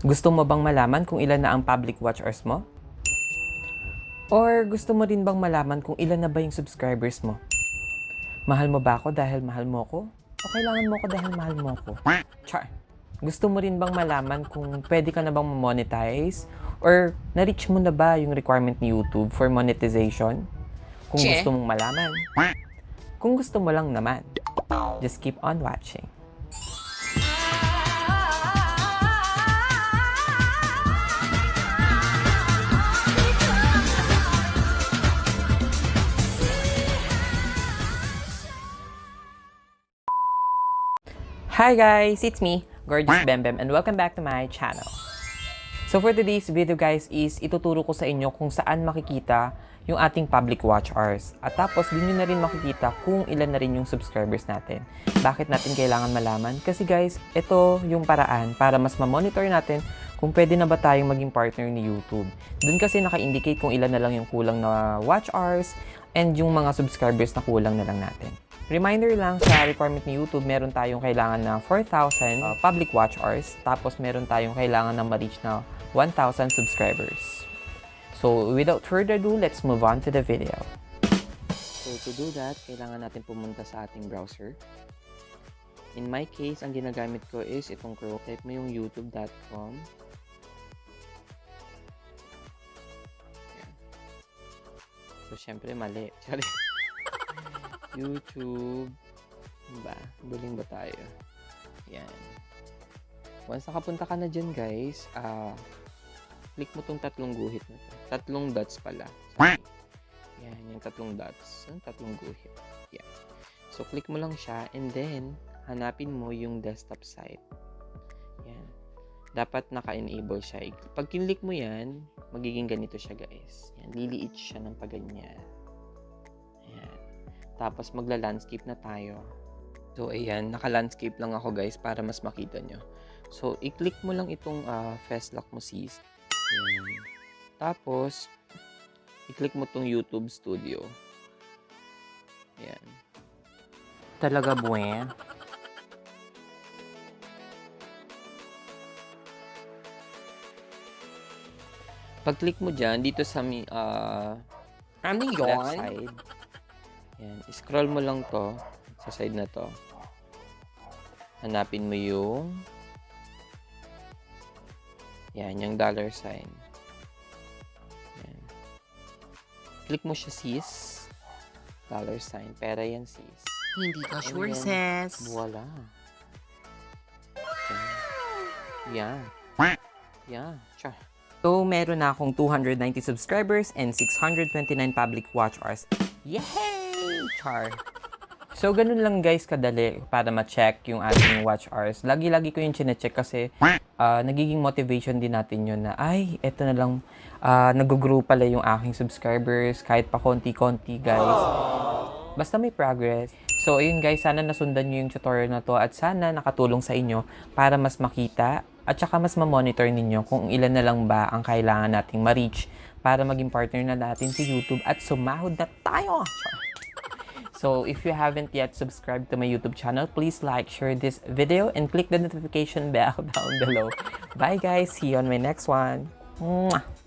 Gusto mo bang malaman kung ilan na ang public watch hours mo? Or gusto mo rin bang malaman kung ilan na ba yung subscribers mo? Mahal mo ba ako dahil mahal mo ko? O kailangan mo ko dahil mahal mo ko? Char! Gusto mo rin bang malaman kung pwede ka na bang monetize? Or na-reach mo na ba yung requirement ni YouTube for monetization? Kung gusto mong malaman. Kung gusto mo lang naman, just keep on watching. Hi guys! It's me, Gorgeous Bembem, and welcome back to my channel. So for today's video guys is ituturo ko sa inyo kung saan makikita yung ating public watch hours. At tapos din nyo na rin makikita kung ilan na rin yung subscribers natin. Bakit natin kailangan malaman? Kasi guys, ito yung paraan para mas ma-monitor natin kung pwede na ba tayong maging partner ni YouTube. Doon kasi naka-indicate kung ilan na lang yung kulang na watch hours and yung mga subscribers na kulang na lang natin. Reminder lang, sa requirement ni YouTube, meron tayong kailangan na 4,000 public watch hours. Tapos meron tayong kailangan na ma-reach na 1,000 subscribers. So, without further ado, let's move on to the video. So, to do that, kailangan natin pumunta sa ating browser. In my case, ang ginagamit ko is itong Chrome. Type mo yung youtube.com. So, syempre, mali. Sorry. YouTube ba? Buling ba tayo? Yan. Once nakapunta ka na dyan guys, click mo tong tatlong guhit na to. Tatlong dots pala. Sorry. Yan, yung tatlong dots. Yung tatlong guhit. Yan. So, click mo lang siya and then, hanapin mo yung desktop site. Yan. Dapat naka-enable siya. Pag kinlik mo yan, magiging ganito siya guys. Yan, liliit siya ng paganyan. Tapos magla-landscape na tayo. So ayan, naka-landscape lang ako guys para mas makita nyo. So i-click mo lang itong fast lock mo sis. Ayan. Tapos i-click mo itong YouTube Studio. Ayan. Talaga buwan. Pag-click mo dyan, dito sa left side. Yan, scroll mo lang to sa side na to. Hanapin mo yung yung dollar sign. Yan. Click mo siya sis. Dollar sign. Pera yan sis. Hindi ka sure sis. Voila. Yan. Yan. Char. So, meron na akong 290 subscribers and 629 public watch hours. Yay! Char. So, ganun lang guys kadali para ma-check yung ating watch hours. Lagi-lagi ko yung chine-check kasi nagiging motivation din natin yun na, ay, eto na lang, nag-grow pala yung aking subscribers kahit pa konti-konti guys. Basta may progress. So, ayun guys, sana nasundan nyo yung tutorial na to at sana nakatulong sa inyo para mas makita at saka mas ma-monitor ninyo kung ilan na lang ba ang kailangan nating ma-reach para maging partner na natin si YouTube at sumahod na tayo! So, if you haven't yet subscribed to my YouTube channel, please like, share this video, and click the notification bell down below. Bye guys! See you on my next one! Mwah!